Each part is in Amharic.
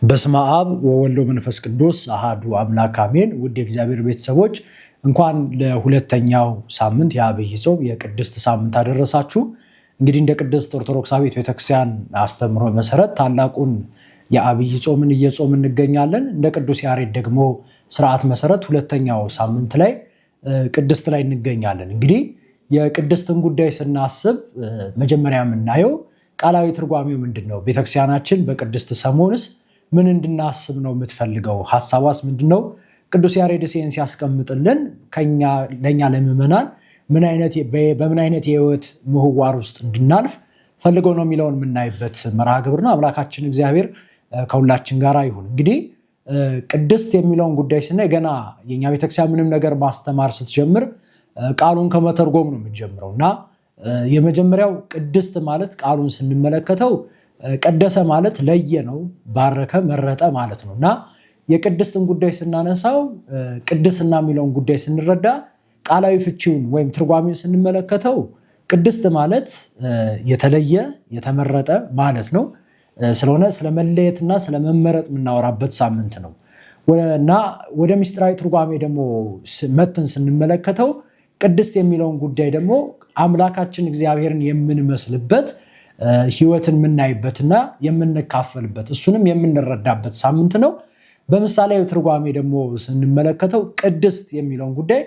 በስመ አብ ወወልድ ወመንፈስ ቅዱስ አሐዱ አምላክ አሜን። ውድ የእግዚአብሔር ቤተሰቦች እንኳን ለሁለተኛው ሳምንት የዐቢይ ጾም የቅድስት ሳምንት አደረሳችሁ። እንግዲህ እንደ ቅድስት ኦርቶዶክሳዊት ቤተክርስቲያን አስተምህሮ መሰረት ታላቁን የዐቢይ ጾምን እየጾምን እንገኛለን። እንደ ቅዱስ ያሬድ ደግሞ ስርዓት መሰረት ሁለተኛው ሳምንት ላይ ቅድስት ላይ እንገኛለን። እንግዲህ የቅድስትን ጉዳይ ስናስብ መጀመሪያ የምናየው ቃላዊ ትርጓሜው ምንድነው? ቤተክርስቲያናችን በቅድስት ሰሞንስ ምን እንድናስብ ነው የምትፈልገው? ሐሳቧስ ምንድነው? ቅዱስ ያሬድ ሲያንስ ያስቀምጥልን ለኛ ለምእመናን በምን አይነት የህይወት ምህዋር ውስጥ እንድናልፍ ፈልገው ነው የሚለውን የምናይበት መርሃ ግብር ነው። አምላካችን እግዚአብሔር ከሁላችን ጋር ይሁን። እንግዲህ ቅድስት የሚለውን ጉዳይ ስናይ ገና የኛ ቤተክርስቲያን ምንም ነገር ማስተማር ስትጀምር ቃሉን ከመተርጎም ነው የምንጀምረው እና የመጀመሪያው ቅድስት ማለት ቃሉን ስንመለከተው ቀደሰ ማለት ለየ ነው፣ ባረከ፣ መረጠ ማለት ነው እና የቅድስትን ጉዳይ ስናነሳው ቅድስና የሚለውን ጉዳይ ስንረዳ ቃላዊ ፍቺውን ወይም ትርጓሜውን ስንመለከተው ቅድስት ማለት የተለየ የተመረጠ ማለት ነው። ስለሆነ ስለመለየትና ስለመመረጥ የምናወራበት ሳምንት ነው እና ወደ ምስጢራዊ ትርጓሜ ደግሞ መተን ስንመለከተው ቅድስት የሚለውን ጉዳይ ደግሞ አምላካችን እግዚአብሔርን የምንመስልበት ህይወትን የምናይበትና የምንካፈልበት እሱንም የምንረዳበት ሳምንት ነው። በምሳሌያዊ ትርጓሜ ደግሞ ስንመለከተው ቅድስት የሚለውን ጉዳይ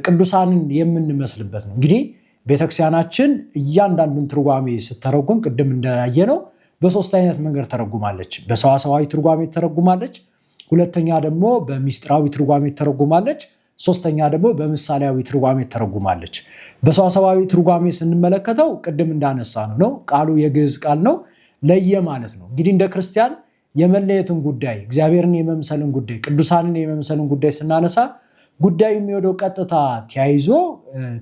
ቅዱሳንን የምንመስልበት ነው። እንግዲህ ቤተክርስቲያናችን እያንዳንዱን ትርጓሜ ስተረጉም ቅድም እንዳየነው በሶስት አይነት መንገድ ተረጉማለች። በሰዋሰዋዊ ትርጓሜ ተረጉማለች፣ ሁለተኛ ደግሞ በምስጢራዊ ትርጓሜ ተረጉማለች፣ ሶስተኛ ደግሞ በምሳሌያዊ ትርጓሜ ተረጉማለች። በሰዋሰዋዊ ትርጓሜ ስንመለከተው ቅድም እንዳነሳ ነው ቃሉ የግዕዝ ቃል ነው፣ ለየ ማለት ነው። እንግዲህ እንደ ክርስቲያን የመለየትን ጉዳይ፣ እግዚአብሔርን የመምሰልን ጉዳይ፣ ቅዱሳንን የመምሰልን ጉዳይ ስናነሳ ጉዳዩ የሚወደው ቀጥታ ተያይዞ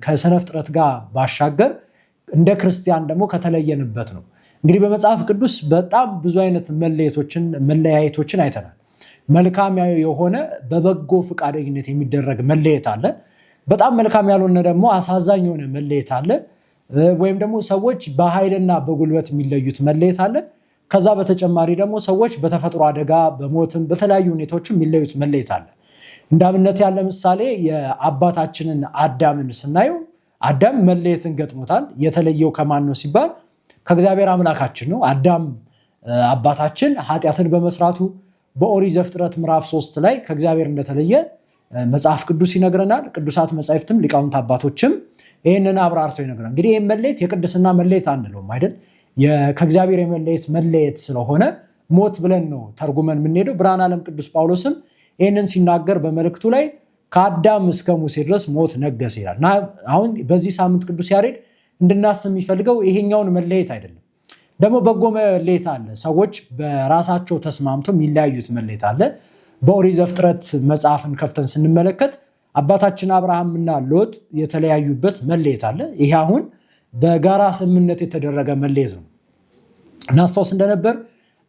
ከስነ ፍጥረት ጋር ባሻገር እንደ ክርስቲያን ደግሞ ከተለየንበት ነው። እንግዲህ በመጽሐፍ ቅዱስ በጣም ብዙ አይነት መለያየቶችን አይተናል። መልካም የሆነ በበጎ ፈቃደኝነት የሚደረግ መለየት አለ። በጣም መልካም ያልሆነ ደግሞ አሳዛኝ የሆነ መለየት አለ። ወይም ደግሞ ሰዎች በኃይልና በጉልበት የሚለዩት መለየት አለ። ከዛ በተጨማሪ ደግሞ ሰዎች በተፈጥሮ አደጋ፣ በሞትም በተለያዩ ሁኔታዎችም የሚለዩት መለየት አለ። እንደ አብነት ያለ ምሳሌ የአባታችንን አዳምን ስናየው አዳም መለየትን ገጥሞታል። የተለየው ከማን ነው ሲባል ከእግዚአብሔር አምላካችን ነው። አዳም አባታችን ኃጢአትን በመስራቱ በኦሪት ዘፍጥረት ምዕራፍ 3 ላይ ከእግዚአብሔር እንደተለየ መጽሐፍ ቅዱስ ይነግረናል። ቅዱሳት መጻሕፍትም ሊቃውንት አባቶችም ይህንን አብራርተው ይነግረናል። እንግዲህ ይህን መለየት የቅድስና መለየት አንለውም አይደል? ከእግዚአብሔር መለየት ስለሆነ ሞት ብለን ነው ተርጉመን የምንሄደው። ብርሃነ ዓለም ቅዱስ ጳውሎስም ይህንን ሲናገር በመልእክቱ ላይ ከአዳም እስከ ሙሴ ድረስ ሞት ነገሰ ይላል እና አሁን በዚህ ሳምንት ቅዱስ ያሬድ እንድናስብ የሚፈልገው ይሄኛውን መለየት አይደለም። ደግሞ በጎ መለየት አለ። ሰዎች በራሳቸው ተስማምተው የሚለያዩት መለየት አለ። በኦሪት ዘፍጥረት መጽሐፍን ከፍተን ስንመለከት አባታችን አብርሃምና ሎጥ የተለያዩበት መለየት አለ። ይሄ አሁን በጋራ ስምምነት የተደረገ መለየት ነው። እናስታውስ እንደነበር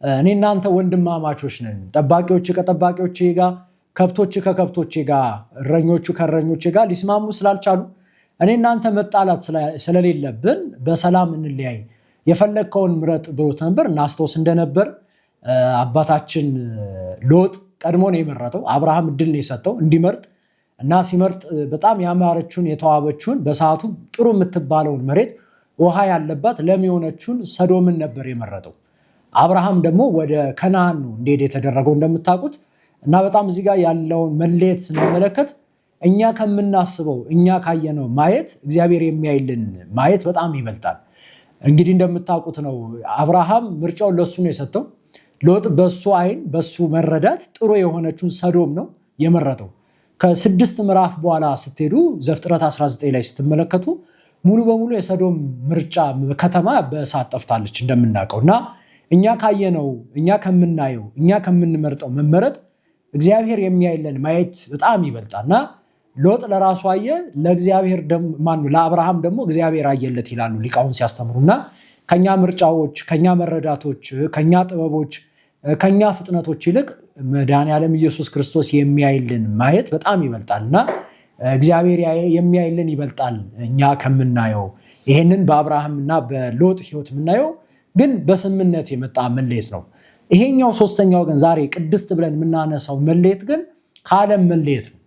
እኔ እናንተ ወንድማማቾች ነን፣ ጠባቂዎች ከጠባቂዎች ጋር፣ ከብቶች ከከብቶች ጋር፣ እረኞቹ ከእረኞች ጋር ሊስማሙ ስላልቻሉ እኔ እናንተ መጣላት ስለሌለብን በሰላም እንለያይ፣ የፈለግከውን ምረጥ ብሎት ነበር። እናስታውስ እንደነበር አባታችን ሎጥ ቀድሞ ነው የመረጠው። አብርሃም እድል ነው የሰጠው እንዲመርጥ እና ሲመርጥ በጣም ያማረችውን የተዋበችውን በሰዓቱ ጥሩ የምትባለውን መሬት ውሃ ያለባት ለም የሆነችውን ሰዶምን ነበር የመረጠው። አብርሃም ደግሞ ወደ ከነዓን ነው እንዲሄድ የተደረገው እንደምታውቁት እና በጣም እዚህ ጋር ያለውን መለየት ስንመለከት እኛ ከምናስበው እኛ ካየነው ማየት እግዚአብሔር የሚያይልን ማየት በጣም ይበልጣል። እንግዲህ እንደምታውቁት ነው አብርሃም ምርጫውን ለሱ ነው የሰጠው። ሎጥ በሱ አይን በሱ መረዳት ጥሩ የሆነችውን ሰዶም ነው የመረጠው። ከ6 ምዕራፍ በኋላ ስትሄዱ ዘፍጥረት 19 ላይ ስትመለከቱ ሙሉ በሙሉ የሰዶም ምርጫ ከተማ በእሳት ጠፍታለች እንደምናውቀው እና እኛ ካየነው እኛ ከምናየው እኛ ከምንመርጠው መመረጥ እግዚአብሔር የሚያይልን ማየት በጣም ይበልጣልና ሎጥ ለራሱ አየ፣ ለእግዚአብሔር ለአብርሃም ደግሞ እግዚአብሔር አየለት ይላሉ ሊቃውን ሲያስተምሩና ከኛ ምርጫዎች፣ ከኛ መረዳቶች፣ ከኛ ጥበቦች፣ ከኛ ፍጥነቶች ይልቅ መድኃኔዓለም ኢየሱስ ክርስቶስ የሚያይልን ማየት በጣም ይበልጣልና እግዚአብሔር የሚያይልን ይበልጣል እኛ ከምናየው። ይሄንን በአብርሃምና በሎጥ ህይወት የምናየው ግን በስምምነት የመጣ መለየት ነው። ይሄኛው ሶስተኛው ግን ዛሬ ቅድስት ብለን የምናነሳው መለየት ግን ከዓለም መለየት ነው።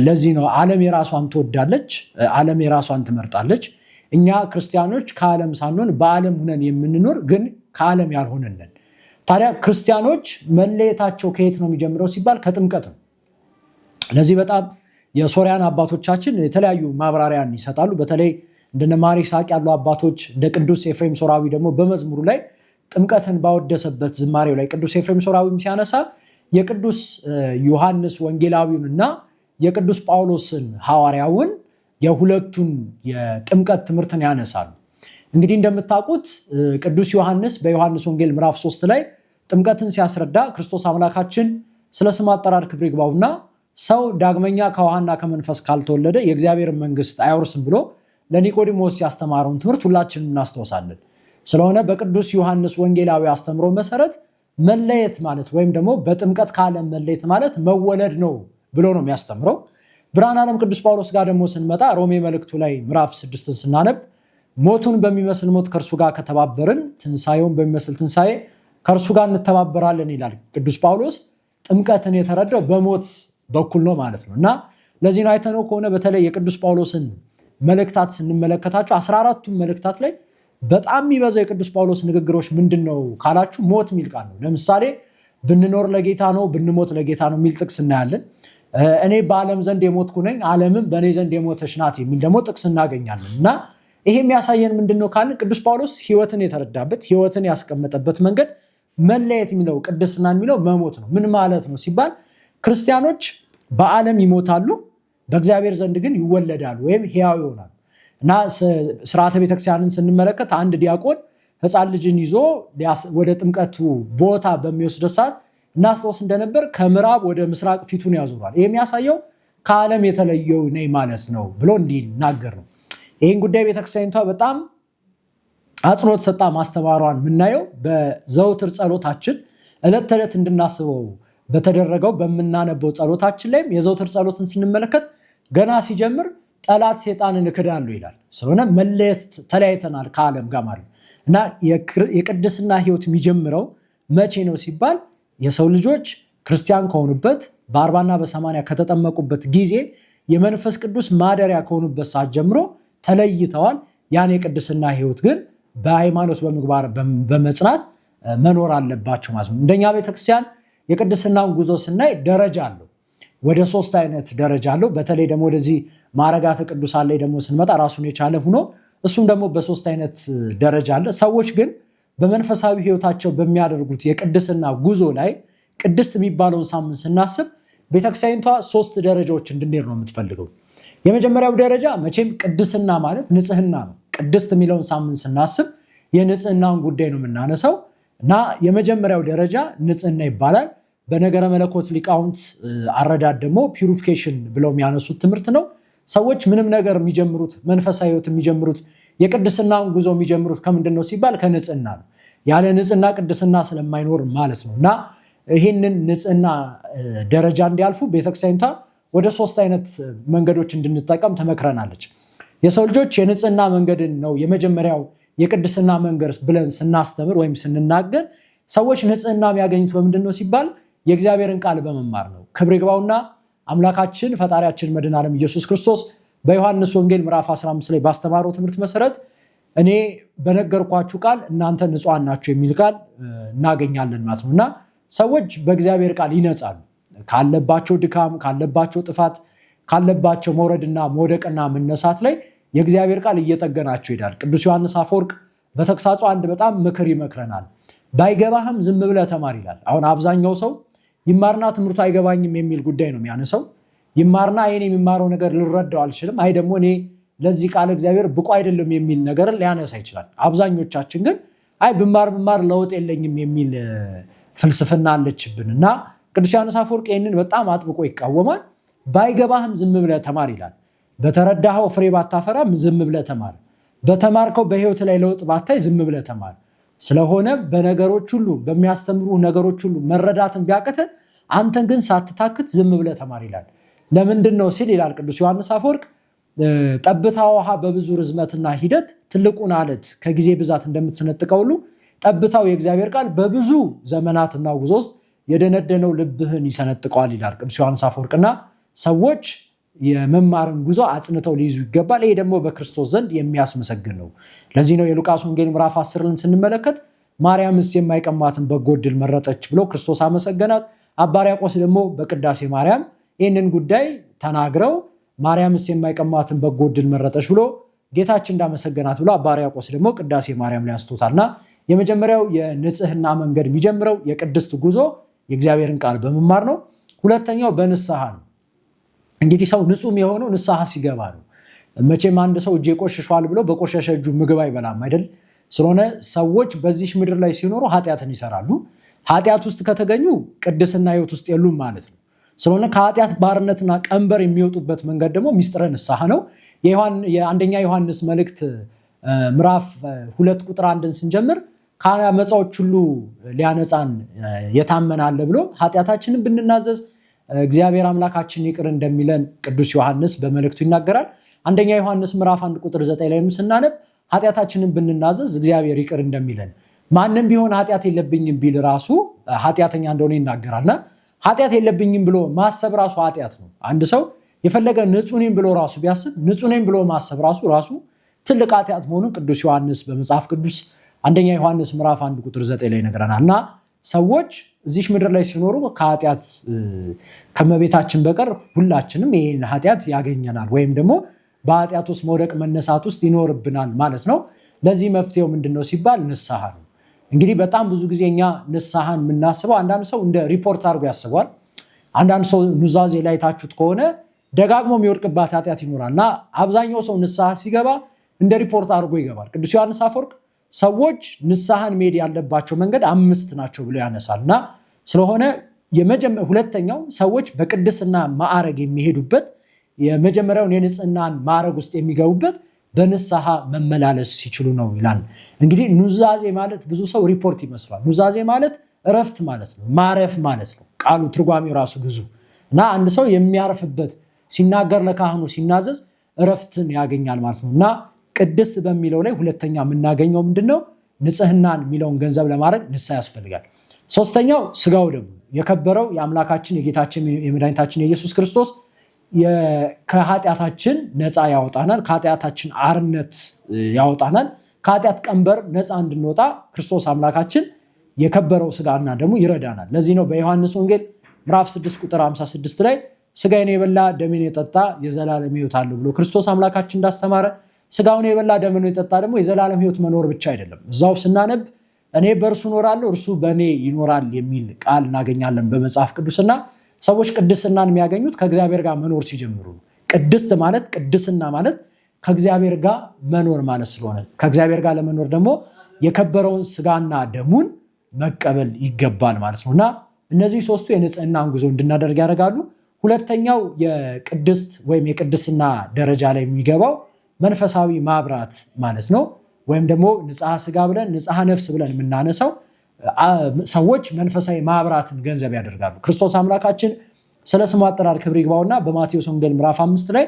ለዚህ ነው ዓለም የራሷን ትወዳለች፣ ዓለም የራሷን ትመርጣለች። እኛ ክርስቲያኖች ከዓለም ሳንሆን በዓለም ሆነን የምንኖር ግን ከዓለም ያልሆነን። ታዲያ ክርስቲያኖች መለየታቸው ከየት ነው የሚጀምረው ሲባል ከጥምቀት ነው። ለዚህ በጣም የሶሪያን አባቶቻችን የተለያዩ ማብራሪያን ይሰጣሉ። በተለይ እንደነ ማር ይስሐቅ ያሉ አባቶች እንደ ቅዱስ ኤፍሬም ሶራዊ ደግሞ በመዝሙሩ ላይ ጥምቀትን ባወደሰበት ዝማሬው ላይ ቅዱስ ኤፍሬም ሶራዊም ሲያነሳ የቅዱስ ዮሐንስ ወንጌላዊውንና የቅዱስ ጳውሎስን ሐዋርያውን የሁለቱን የጥምቀት ትምህርትን ያነሳሉ። እንግዲህ እንደምታውቁት ቅዱስ ዮሐንስ በዮሐንስ ወንጌል ምዕራፍ 3 ላይ ጥምቀትን ሲያስረዳ ክርስቶስ አምላካችን ስለ ስም አጠራር ክብር ይግባውና ሰው ዳግመኛ ከውሃና ከመንፈስ ካልተወለደ የእግዚአብሔር መንግስት አይወርስም ብሎ ለኒቆዲሞስ ያስተማረውን ትምህርት ሁላችንም እናስታውሳለን። ስለሆነ በቅዱስ ዮሐንስ ወንጌላዊ አስተምሮ መሰረት መለየት ማለት ወይም ደግሞ በጥምቀት ከዓለም መለየት ማለት መወለድ ነው ብሎ ነው የሚያስተምረው። ብርሃነ ዓለም ቅዱስ ጳውሎስ ጋር ደግሞ ስንመጣ ሮሜ መልእክቱ ላይ ምዕራፍ 6ን ስናነብ ሞቱን በሚመስል ሞት ከእርሱ ጋር ከተባበርን ትንሣኤውን በሚመስል ትንሣኤ ከእርሱ ጋር እንተባበራለን ይላል ቅዱስ ጳውሎስ። ጥምቀትን የተረዳው በሞት በኩል ነው ማለት ነው። እና ለዚህ ነው አይተነው ከሆነ በተለይ የቅዱስ ጳውሎስን መልእክታት ስንመለከታቸው 14ቱም መልእክታት ላይ በጣም የሚበዛው የቅዱስ ጳውሎስ ንግግሮች ምንድን ነው ካላችሁ ሞት የሚል ቃል ነው። ለምሳሌ ብንኖር ለጌታ ነው፣ ብንሞት ለጌታ ነው የሚል ጥቅስ እናያለን። እኔ በዓለም ዘንድ የሞትኩ ነኝ፣ ዓለምም በእኔ ዘንድ የሞተች ናት የሚል ደግሞ ጥቅስ እናገኛለን። እና ይሄ የሚያሳየን ምንድን ነው ካልን ቅዱስ ጳውሎስ ሕይወትን የተረዳበት ሕይወትን ያስቀመጠበት መንገድ መለየት የሚለው ቅድስና የሚለው መሞት ነው። ምን ማለት ነው ሲባል ክርስቲያኖች በዓለም ይሞታሉ፣ በእግዚአብሔር ዘንድ ግን ይወለዳሉ ወይም ሕያው ይሆናሉ። እና ስርዓተ ቤተክርስቲያንን ስንመለከት አንድ ዲያቆን ሕፃን ልጅን ይዞ ወደ ጥምቀቱ ቦታ በሚወስድ ሰዓት እናስታውስ እንደነበር ከምዕራብ ወደ ምስራቅ ፊቱን ያዞራል። ይህ የሚያሳየው ከዓለም የተለየው ነኝ ማለት ነው ብሎ እንዲናገር ነው። ይህን ጉዳይ ቤተክርስቲያኒቷ በጣም አጽንኦት ሰጣ ማስተማሯን የምናየው በዘውትር ጸሎታችን ዕለት ተዕለት እንድናስበው በተደረገው በምናነበው ጸሎታችን ላይም የዘውትር ጸሎትን ስንመለከት ገና ሲጀምር ጠላት ሴጣንን እክዳለሁ ይላል። ስለሆነ መለየት ተለያይተናል ከዓለም ጋር ማለት እና የቅድስና ሕይወት የሚጀምረው መቼ ነው ሲባል የሰው ልጆች ክርስቲያን ከሆኑበት በ40ና በ80 ከተጠመቁበት ጊዜ የመንፈስ ቅዱስ ማደሪያ ከሆኑበት ሰዓት ጀምሮ ተለይተዋል። ያን የቅድስና ሕይወት ግን በሃይማኖት በምግባር በመጽናት መኖር አለባቸው ማለት ነው። እንደኛ ቤተክርስቲያን የቅድስናውን ጉዞ ስናይ ደረጃ አለው። ወደ 3 አይነት ደረጃ አለው። በተለይ ደግሞ ወደዚህ ማዕረጋተ ቅዱሳን ላይ ደግሞ ስንመጣ ራሱን የቻለ ሆኖ እሱም ደግሞ በ3 አይነት ደረጃ አለ። ሰዎች ግን በመንፈሳዊ ሕይወታቸው በሚያደርጉት የቅድስና ጉዞ ላይ ቅድስት የሚባለውን ሳምንት ስናስብ ቤተክርስቲያኒቷ 3 ደረጃዎች እንድንሄድ ነው የምትፈልገው። የመጀመሪያው ደረጃ መቼም ቅድስና ማለት ንጽህና ነው። ቅድስት የሚለውን ሳምንት ስናስብ የንጽህናውን ጉዳይ ነው የምናነሳው እና የመጀመሪያው ደረጃ ንጽህና ይባላል። በነገረ መለኮት ሊቃውንት አረዳድ ደግሞ ፒዩሪፊኬሽን ብለው የሚያነሱት ትምህርት ነው። ሰዎች ምንም ነገር የሚጀምሩት መንፈሳዊ ሕይወት የሚጀምሩት የቅድስናውን ጉዞ የሚጀምሩት ከምንድን ነው ሲባል ከንጽህና ነው። ያለ ንጽህና ቅድስና ስለማይኖር ማለት ነው። እና ይህንን ንጽህና ደረጃ እንዲያልፉ ቤተክርስቲያኒቷ ወደ 3 አይነት መንገዶች እንድንጠቀም ተመክረናለች። የሰው ልጆች የንጽህና መንገድን ነው የመጀመሪያው የቅድስና መንገድ ብለን ስናስተምር ወይም ስንናገር ሰዎች ንጽህና የሚያገኙት በምንድን ነው ሲባል የእግዚአብሔርን ቃል በመማር ነው። ክብር ይግባውና አምላካችን ፈጣሪያችን መድኃኔ ዓለም ኢየሱስ ክርስቶስ በዮሐንስ ወንጌል ምዕራፍ 15 ላይ ባስተማረው ትምህርት መሰረት እኔ በነገርኳችሁ ቃል እናንተ ንጹሐን ናችሁ የሚል ቃል እናገኛለን ማለት ነው። እና ሰዎች በእግዚአብሔር ቃል ይነጻሉ። ካለባቸው ድካም፣ ካለባቸው ጥፋት፣ ካለባቸው መውረድና መውደቅና መነሳት ላይ የእግዚአብሔር ቃል እየጠገናቸው ይሄዳል። ቅዱስ ዮሐንስ አፈወርቅ በተግሳጹ አንድ በጣም ምክር ይመክረናል። ባይገባህም ዝም ብለህ ተማር ይላል። አሁን አብዛኛው ሰው ይማርና ትምህርቱ አይገባኝም የሚል ጉዳይ ነው የሚያነሳው። ይማርና ይሄን የሚማረው ነገር ልረዳው አልችልም፣ አይ ደግሞ እኔ ለዚህ ቃል እግዚአብሔር ብቁ አይደለም የሚል ነገርን ሊያነሳ ይችላል። አብዛኞቻችን ግን አይ ብማር ለውጥ የለኝም የሚል ፍልስፍና አለችብን እና ቅዱስ ዮሐንስ አፈወርቅ ይህንን በጣም አጥብቆ ይቃወማል። ባይገባህም ዝም ብለህ ተማር ይላል። በተረዳኸው ፍሬ ባታፈራም ዝም ብለህ ተማር፣ በተማርከው በሕይወት ላይ ለውጥ ባታይ ዝም ብለህ ተማር። ስለሆነ በነገሮች ሁሉ በሚያስተምሩ ነገሮች ሁሉ መረዳትን ቢያቅተ አንተን ግን ሳትታክት ዝም ብለህ ተማር ይላል። ለምንድን ነው ሲል ይላል ቅዱስ ዮሐንስ አፈወርቅ ጠብታ ውሃ በብዙ ርዝመትና ሂደት ትልቁን አለት ከጊዜ ብዛት እንደምትሰነጥቀው ሁሉ ጠብታው የእግዚአብሔር ቃል በብዙ ዘመናትና ጉዞ ውስጥ የደነደነው ልብህን ይሰነጥቀዋል ይላል ቅዱስ ዮሐንስ አፈወርቅና ሰዎች የመማርን ጉዞ አጽንተው ሊይዙ ይገባል። ይሄ ደግሞ በክርስቶስ ዘንድ የሚያስመሰግን ነው። ለዚህ ነው የሉቃስ ወንጌል ምዕራፍ 10ን ስንመለከት ማርያምስ የማይቀማትን በጎ ዕድል መረጠች ብሎ ክርስቶስ አመሰገናት። አባ ሕርያቆስ ደግሞ በቅዳሴ ማርያም ይህንን ጉዳይ ተናግረው ማርያምስ የማይቀማትን በጎ ዕድል መረጠች ብሎ ጌታችን እንዳመሰገናት ብሎ አባ ሕርያቆስ ደግሞ ቅዳሴ ማርያም ላይ አስቶታልና የመጀመሪያው የንጽህና መንገድ የሚጀምረው የቅድስት ጉዞ የእግዚአብሔርን ቃል በመማር ነው። ሁለተኛው በንስሐ ነው። እንግዲህ ሰው ንጹህ የሆነው ንስሐ ሲገባ ነው። መቼም አንድ ሰው እጄ ቆሽሿል ብሎ በቆሸሸ እጁ ምግብ አይበላም አይደል? ስለሆነ ሰዎች በዚህ ምድር ላይ ሲኖሩ ኃጢአትን ይሰራሉ። ኃጢአት ውስጥ ከተገኙ ቅድስና ሕይወት ውስጥ የሉም ማለት ነው። ስለሆነ ከኃጢአት ባርነትና ቀንበር የሚወጡበት መንገድ ደግሞ ሚስጥረ ንስሐ ነው። የአንደኛ ዮሐንስ መልእክት ምዕራፍ 2 ቁጥር 1ን ስንጀምር ከአመፃዎች ሁሉ ሊያነጻን የታመነ አለ ብሎ ኃጢአታችንን ብንናዘዝ እግዚአብሔር አምላካችን ይቅር እንደሚለን ቅዱስ ዮሐንስ በመልእክቱ ይናገራል። አንደኛ ዮሐንስ ምዕራፍ 1 ቁጥር 9 ላይ ስናነብ ኃጢአታችንን ብንናዘዝ እግዚአብሔር ይቅር እንደሚለን ማንም ቢሆን ኃጢአት የለብኝም ቢል ራሱ ኃጢአተኛ እንደሆነ ይናገራልና ኃጢአት የለብኝም ብሎ ማሰብ ራሱ ኃጢአት ነው። አንድ ሰው የፈለገ ንጹህ ነኝ ብሎ ራሱ ቢያስብ ንጹህ ነኝ ብሎ ማሰብ ራሱ ትልቅ ኃጢአት መሆኑን ቅዱስ ዮሐንስ በመጽሐፍ ቅዱስ አንደኛ ዮሐንስ ምዕራፍ 1 ቁጥር 9 ላይ ይነግረናል። እና ሰዎች እዚህ ምድር ላይ ሲኖሩ ከኃጢአት ከመቤታችን በቀር ሁላችንም ይሄን ኃጢአት ያገኘናል ወይም ደግሞ በኃጢአት ውስጥ መውደቅ መነሳት ውስጥ ይኖርብናል ማለት ነው። ለዚህ መፍትሄው ምንድነው ሲባል ንስሐ ነው። እንግዲህ በጣም ብዙ ጊዜ እኛ ንስሐን የምናስበው አንዳንድ ሰው እንደ ሪፖርት አድርጎ ያስበዋል። አንዳንድ ሰው ኑዛዜ ላይ ታችሁት ከሆነ ደጋግሞ የሚወድቅባት ኃጢአት ይኖራል እና አብዛኛው ሰው ንስሐ ሲገባ እንደ ሪፖርት አድርጎ ይገባል። ቅዱስ ዮሐንስ አፈወርቅ ሰዎች ንስሐን መሄድ ያለባቸው መንገድ 5 ናቸው ብሎ ያነሳል እና ስለሆነ ሁለተኛው ሰዎች በቅድስና ማዕረግ የሚሄዱበት የመጀመሪያውን የንጽህናን ማዕረግ ውስጥ የሚገቡበት በንስሐ መመላለስ ሲችሉ ነው ይላል። እንግዲህ ኑዛዜ ማለት ብዙ ሰው ሪፖርት ይመስላል። ኑዛዜ ማለት እረፍት ማለት ነው፣ ማረፍ ማለት ነው። ቃሉ ትርጓሜው ራሱ ግዙ እና አንድ ሰው የሚያርፍበት ሲናገር ለካህኑ ሲናዘዝ እረፍትን ያገኛል ማለት ነው እና ቅድስት በሚለው ላይ ሁለተኛ የምናገኘው ምንድነው? ንጽህናን የሚለውን ገንዘብ ለማድረግ ንስሐ ያስፈልጋል። ሶስተኛው ስጋው ደግሞ የከበረው የአምላካችን የጌታችን የመድኃኒታችን የኢየሱስ ክርስቶስ ከኃጢአታችን ነፃ ያወጣናል፣ ከኃጢአታችን አርነት ያወጣናል። ከኃጢአት ቀንበር ነፃ እንድንወጣ ክርስቶስ አምላካችን የከበረው ስጋና ደግሞ ይረዳናል። ለዚህ ነው በዮሐንስ ወንጌል ምዕራፍ 6 ቁጥር 56 ላይ ስጋዬን የበላ ደሜን የጠጣ የዘላለም ሕይወት አለው ብሎ ክርስቶስ አምላካችን እንዳስተማረ ስጋውን የበላ ደሜን የጠጣ ደግሞ የዘላለም ሕይወት መኖር ብቻ አይደለም። እዛው ስናነብ እኔ በእርሱ እኖራለሁ እርሱ በእኔ ይኖራል የሚል ቃል እናገኛለን በመጽሐፍ ቅዱስና ሰዎች ቅድስናን የሚያገኙት ከእግዚአብሔር ጋር መኖር ሲጀምሩ ነው። ቅድስና ማለት ከእግዚአብሔር ጋር መኖር ማለት ስለሆነ ከእግዚአብሔር ጋር ለመኖር ደግሞ የከበረውን ስጋና ደሙን መቀበል ይገባል ማለት ነው እና እነዚህ ሶስቱ የንጽህናን ጉዞ እንድናደርግ ያደርጋሉ። ሁለተኛው የቅድስት ወይም የቅድስና ደረጃ ላይ የሚገባው መንፈሳዊ ማብራት ማለት ነው። ወይም ደግሞ ንጽሐ ስጋ ብለን ንጽሐ ነፍስ ብለን የምናነሳው ሰዎች መንፈሳዊ ማብራትን ገንዘብ ያደርጋሉ። ክርስቶስ አምላካችን ስለ ስሙ አጠራር ክብር ይግባውና በማቴዎስ ወንጌል ምዕራፍ 5 ላይ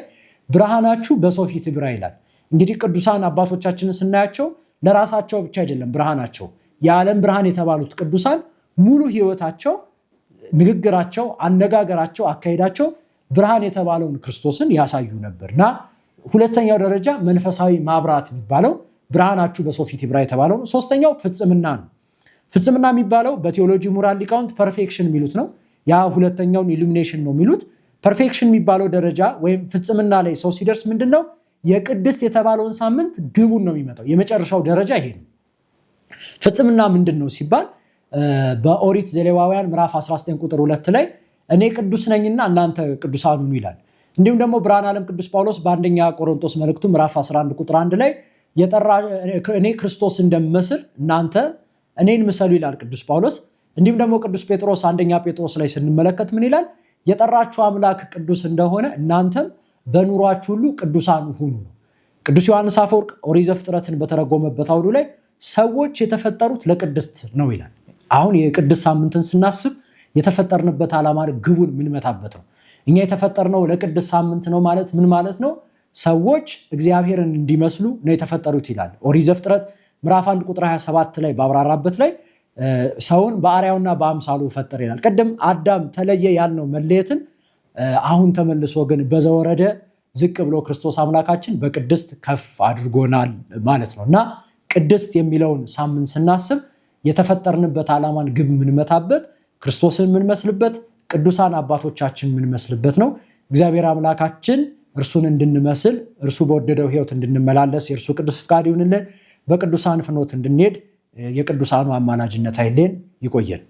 ብርሃናችሁ በሰው ፊት ይብራ ይላል። እንግዲህ ቅዱሳን አባቶቻችንን ስናያቸው ለራሳቸው ብቻ አይደለም ብርሃናቸው፣ የዓለም ብርሃን የተባሉት ቅዱሳን ሙሉ ህይወታቸው፣ ንግግራቸው፣ አነጋገራቸው፣ አካሄዳቸው ብርሃን የተባለውን ክርስቶስን ያሳዩ ነበርና ሁለተኛው ደረጃ መንፈሳዊ ማብራት የሚባለው ብርሃናችሁ በሰው ፊት ይብራ የተባለው ነው። ሶስተኛው ፍጽምና ነው። ፍጽምና የሚባለው በቴዎሎጂ ምሁራን ሊቃውንት ፐርፌክሽን የሚሉት ነው። ያ ሁለተኛውን ኢሉሚኔሽን ነው የሚሉት። ፐርፌክሽን የሚባለው ደረጃ ወይም ፍጽምና ላይ ሰው ሲደርስ ምንድነው የቅድስት የተባለውን ሳምንት ግቡን ነው የሚመጣው። የመጨረሻው ደረጃ ይሄ ነው። ፍጽምና ምንድነው ሲባል በኦሪት ዘሌዋውያን ምዕራፍ 19 ቁጥር 2 ላይ እኔ ቅዱስ ነኝና እናንተ ቅዱሳን ሁኑ ይላል። እንዲሁም ደግሞ ብርሃነ ዓለም ቅዱስ ጳውሎስ በአንደኛ ቆሮንቶስ መልእክቱ ምዕራፍ 11 ቁጥር 1 ላይ እኔ ክርስቶስ እንደምመስል እናንተ እኔን ምሰሉ ይላል ቅዱስ ጳውሎስ። እንዲሁም ደግሞ ቅዱስ ጴጥሮስ አንደኛ ጴጥሮስ ላይ ስንመለከት ምን ይላል? የጠራችሁ አምላክ ቅዱስ እንደሆነ እናንተም በኑሯችሁ ሁሉ ቅዱሳን ሁኑ ነው። ቅዱስ ዮሐንስ አፈወርቅ ኦሪት ዘፍጥረትን በተረጎመበት አውዱ ላይ ሰዎች የተፈጠሩት ለቅድስት ነው ይላል። አሁን የቅድስት ሳምንትን ስናስብ የተፈጠርንበት ዓላማ ግቡን ምንመታበት ነው። እኛ የተፈጠርነው ለቅድስት ሳምንት ነው ማለት ምን ማለት ነው? ሰዎች እግዚአብሔርን እንዲመስሉ ነው የተፈጠሩት ይላል ኦሪት ዘፍጥረት ምዕራፍ 1 ቁጥር 27 ላይ ባብራራበት ላይ ሰውን በአርአያውና በአምሳሉ ፈጠረ ይላል። ቀደም አዳም ተለየ ያልነው መለየትን አሁን ተመልሶ ግን በዘወረደ ዝቅ ብሎ ክርስቶስ አምላካችን በቅድስት ከፍ አድርጎናል ማለት ነው እና ቅድስት የሚለውን ሳምንት ስናስብ የተፈጠርንበት ዓላማን ግብ የምንመታበት ክርስቶስን የምንመስልበት ቅዱሳን አባቶቻችን የምንመስልበት ነው። እግዚአብሔር አምላካችን እርሱን እንድንመስል እርሱ በወደደው ሕይወት እንድንመላለስ የእርሱ ቅዱስ ፍቃድ ይሁንልን። በቅዱሳን ፍኖት እንድንሄድ የቅዱሳኑ አማላጅነት አይለየን። ይቆየን።